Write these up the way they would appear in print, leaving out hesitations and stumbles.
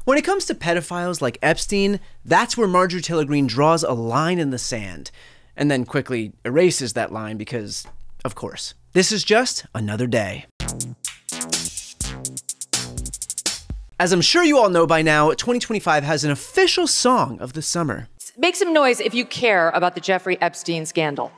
When it comes to pedophiles like Epstein, that's where Marjorie Taylor Greene draws a line in the sand, and then quickly erases that line because, of course, this is just another day. As I'm sure you all know by now, 2025 has an official song of the summer. Make some noise if you care about the Jeffrey Epstein scandal.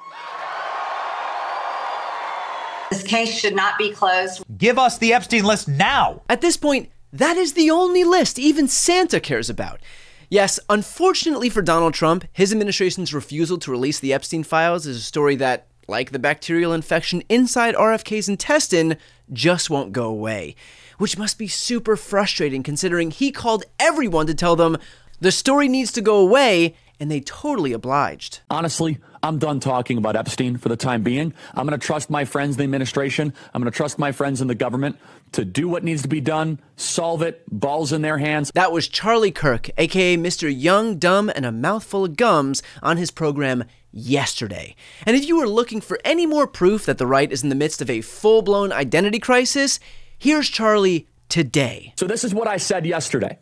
This case should not be closed. Give us the Epstein list now. At this point, that is the only list even Santa cares about. Yes, unfortunately for Donald Trump, his administration's refusal to release the Epstein files is a story that, like the bacterial infection inside RFK's intestine, just won't go away. Which must be super frustrating considering he called everyone to tell them the story needs to go away, and they totally obliged. Honestly, I'm done talking about Epstein for the time being. I'm going to trust my friends in the administration. I'm going to trust my friends in the government to do what needs to be done, solve it, balls in their hands. That was Charlie Kirk, aka Mr. Young, Dumb, and a Mouthful of Gums on his program yesterday. And if you were looking for any more proof that the right is in the midst of a full-blown identity crisis, here's Charlie today. So this is what I said yesterday.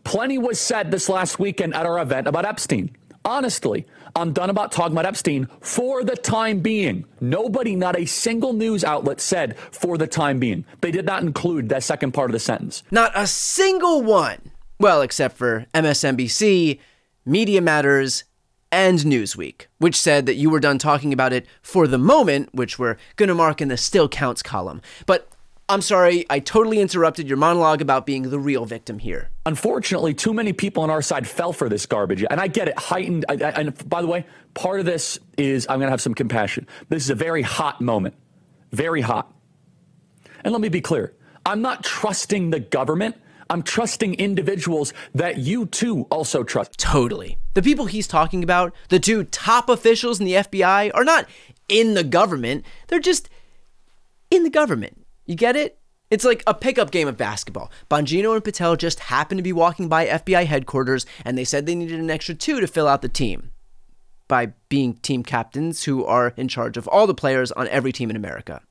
Plenty was said this last weekend at our event about Epstein. Honestly, I'm done about talking about Epstein for the time being. Nobody, not a single news outlet said for the time being. They did not include that second part of the sentence. Not a single one. Well, except for MSNBC, Media Matters, and Newsweek, which said that you were done talking about it for the moment, which we're going to mark in the still counts column. But I'm sorry, I totally interrupted your monologue about being the real victim here. Unfortunately, too many people on our side fell for this garbage. And I get it, heightened. And by the way, part of this is I'm going to have some compassion. This is a very hot moment. Very hot. And let me be clear. I'm not trusting the government. I'm trusting individuals that you too also trust. Totally. The people he's talking about, the two top officials in the FBI, are not in the government. They're just in the government. You get it? It's like a pickup game of basketball. Bongino and Patel just happened to be walking by FBI headquarters, and they said they needed an extra 2 to fill out the team. By being team captains who are in charge of all the players on every team in America.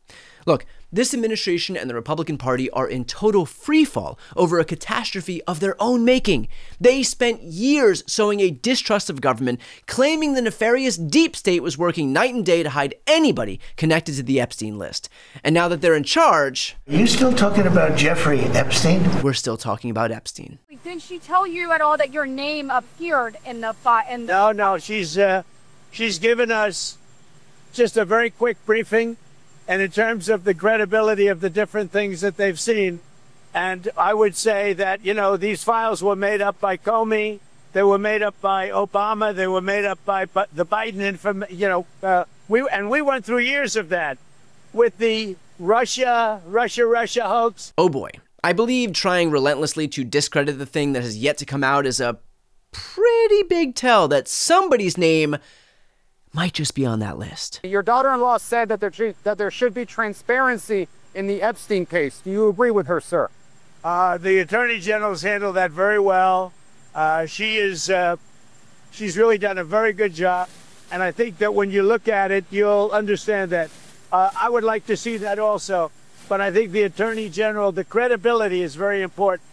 Look, this administration and the Republican Party are in total freefall over a catastrophe of their own making. They spent years sowing a distrust of government, claiming the nefarious deep state was working night and day to hide anybody connected to the Epstein list. And now that they're in charge... Are you still talking about Jeffrey Epstein? We're still talking about Epstein. Didn't she tell you at all that your name appeared in the file? No, she's given us just a very quick briefing. And in terms of the credibility of the different things that they've seen, and I would say that, these files were made up by Comey, they were made up by Obama, they were made up by the Biden, we went through years of that with the Russia hoax. Oh boy. I believe trying relentlessly to discredit the thing that has yet to come out is a pretty big tell that somebody's name might just be on that list. Your daughter-in-law said that there should be transparency in the Epstein case. Do you agree with her, sir? The Attorney General's handled that very well. She's really done a very good job. And I think that when you look at it, you'll understand that. I would like to see that also. But I think the Attorney General, the credibility is very important.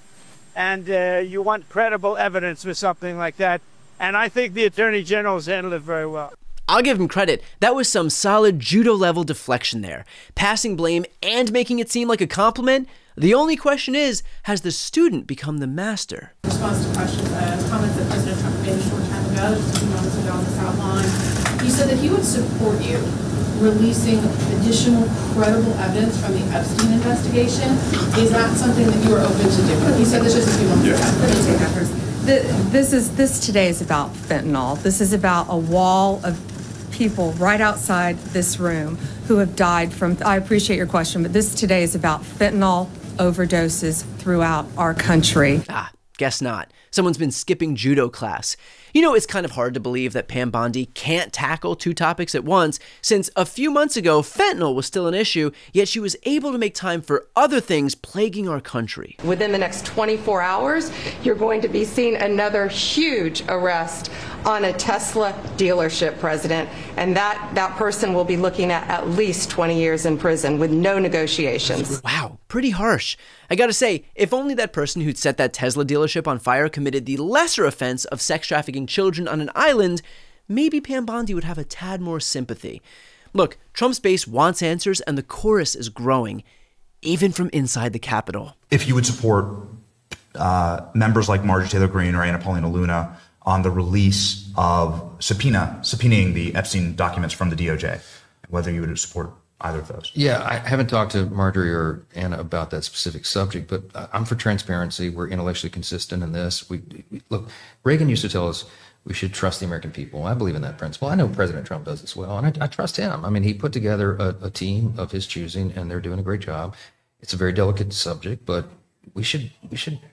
And you want credible evidence for something like that. And I think the Attorney General's handled it very well. I'll give him credit. That was some solid judo-level deflection there. Passing blame and making it seem like a compliment. The only question is, has the student become the master? In response to questions, comments that President Trump made a short time ago, just a few moments ago on the South Line, he said that he would support you releasing additional credible evidence from the Epstein investigation. Is that something that you are open to doing? He said this just a few moments ago. Let me take that first. This today is about fentanyl. This is about a wall of people right outside this room who have died from, I appreciate your question, but this today is about fentanyl overdoses throughout our country. Guess not. Someone's been skipping judo class. You know, it's kind of hard to believe that Pam Bondi can't tackle 2 topics at once, since a few months ago, fentanyl was still an issue, yet she was able to make time for other things plaguing our country. Within the next 24 hours, you're going to be seeing another huge arrest on a Tesla dealership president, and that person will be looking at least 20 years in prison with no negotiations. Wow. pretty harsh. I gotta say, if only that person who'd set that Tesla dealership on fire committed the lesser offense of sex trafficking children on an island, maybe Pam Bondi would have a tad more sympathy. Look, Trump's base wants answers, and the chorus is growing, even from inside the Capitol. If you would support members like Marjorie Taylor Greene or Anna Paulina Luna on the release of subpoenaing the Epstein documents from the DOJ, whether you would support either of those. Yeah, I haven't talked to Marjorie or Anna about that specific subject, but I'm for transparency. We're intellectually consistent in this. Look, Reagan used to tell us we should trust the American people. I believe in that principle. I know President Trump does as well, and I trust him. I mean, he put together a team of his choosing, and they're doing a great job. It's a very delicate subject, but we should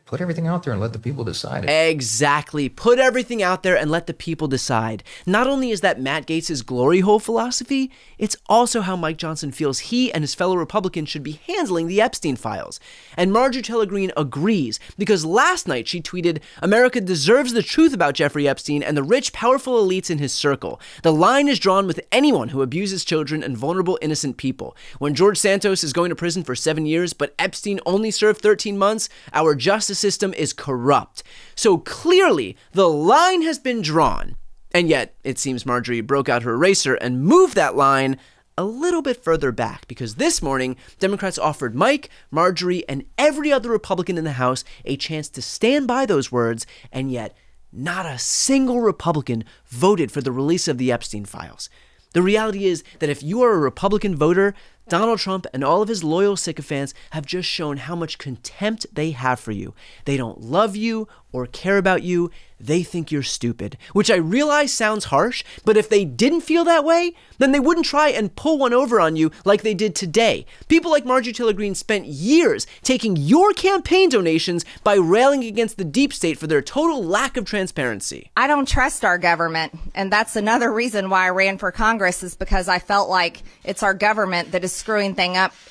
put everything out there and let the people decide it. Exactly. Put everything out there and let the people decide. Not only is that Matt Gaetz's glory hole philosophy, it's also how Mike Johnson feels he and his fellow Republicans should be handling the Epstein files. And Marjorie Taylor Greene agrees, because last night she tweeted, "America deserves the truth about Jeffrey Epstein and the rich, powerful elites in his circle. The line is drawn with anyone who abuses children and vulnerable, innocent people. When George Santos is going to prison for 7 years, but Epstein only served 13 months, our justice system is corrupt." So clearly, the line has been drawn. And yet, it seems Marjorie broke out her eraser and moved that line a little bit further back, because this morning, Democrats offered Mike, Marjorie, and every other Republican in the House a chance to stand by those words, and yet not a single Republican voted for the release of the Epstein files. The reality is that if you are a Republican voter, Donald Trump and all of his loyal sycophants have just shown how much contempt they have for you. They don't love you or care about you. They think you're stupid, which I realize sounds harsh, but if they didn't feel that way, then they wouldn't try and pull one over on you like they did today. People like Marjorie Taylor Greene spent years taking your campaign donations by railing against the deep state for their total lack of transparency. I don't trust our government, and that's another reason why I ran for Congress, is because I felt like it's our government that is screwing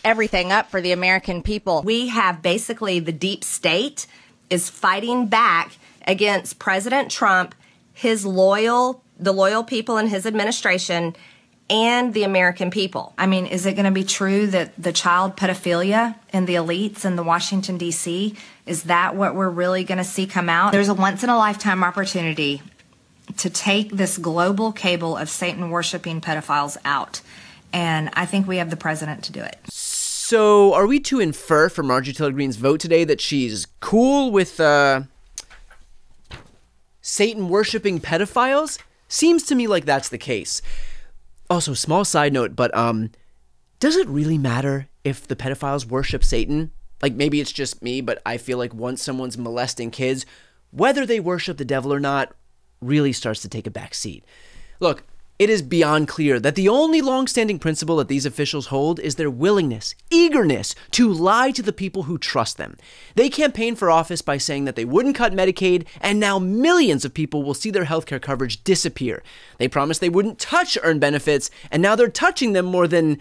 everything up for the American people. We have basically the deep state is fighting back against President Trump, the loyal people in his administration, and the American people. I mean, is it going to be true that the child pedophilia in the elites in the Washington, D.C., is that what we're really going to see come out? There's a once-in-a-lifetime opportunity to take this global cable of Satan-worshiping pedophiles out. And I think we have the president to do it. So are we to infer from Marjorie Taylor Greene's vote today that she's cool with Satan-worshipping pedophiles? Seems to me like that's the case. Also, small side note, but does it really matter if the pedophiles worship Satan? Like, maybe it's just me, but I feel like once someone's molesting kids, whether they worship the devil or not really starts to take a back seat. Look, it is beyond clear that the only long-standing principle that these officials hold is their willingness, eagerness to lie to the people who trust them. They campaigned for office by saying that they wouldn't cut Medicaid, and now millions of people will see their healthcare coverage disappear. They promised they wouldn't touch earned benefits, and now they're touching them more than,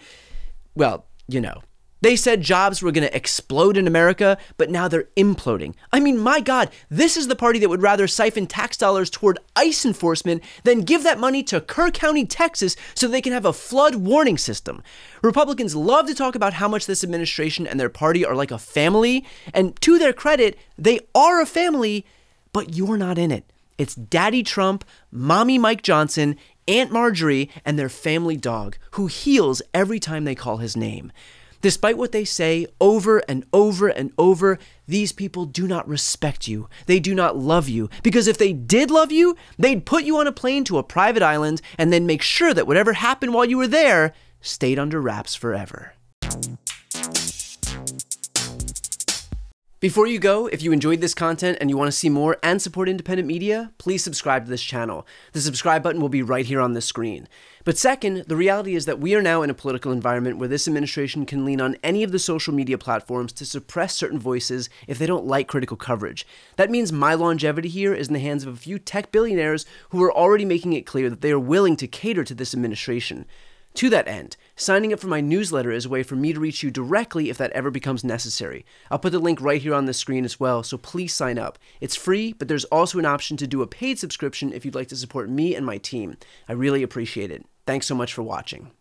well, you know. They said jobs were going to explode in America, but now they're imploding. I mean, my God, this is the party that would rather siphon tax dollars toward ICE enforcement than give that money to Kerr County, Texas, so they can have a flood warning system. Republicans love to talk about how much this administration and their party are like a family, and to their credit, they are a family, but you're not in it. It's Daddy Trump, Mommy Mike Johnson, Aunt Marjorie, and their family dog, who heals every time they call his name. Despite what they say over and over and over, these people do not respect you. They do not love you. Because if they did love you, they'd put you on a plane to a private island and then make sure that whatever happened while you were there stayed under wraps forever. Before you go, if you enjoyed this content and you want to see more and support independent media, please subscribe to this channel. The subscribe button will be right here on the screen. But second, the reality is that we are now in a political environment where this administration can lean on any of the social media platforms to suppress certain voices if they don't like critical coverage. That means my longevity here is in the hands of a few tech billionaires who are already making it clear that they are willing to cater to this administration. To that end, signing up for my newsletter is a way for me to reach you directly if that ever becomes necessary. I'll put the link right here on the screen as well, so please sign up. It's free, but there's also an option to do a paid subscription if you'd like to support me and my team. I really appreciate it. Thanks so much for watching.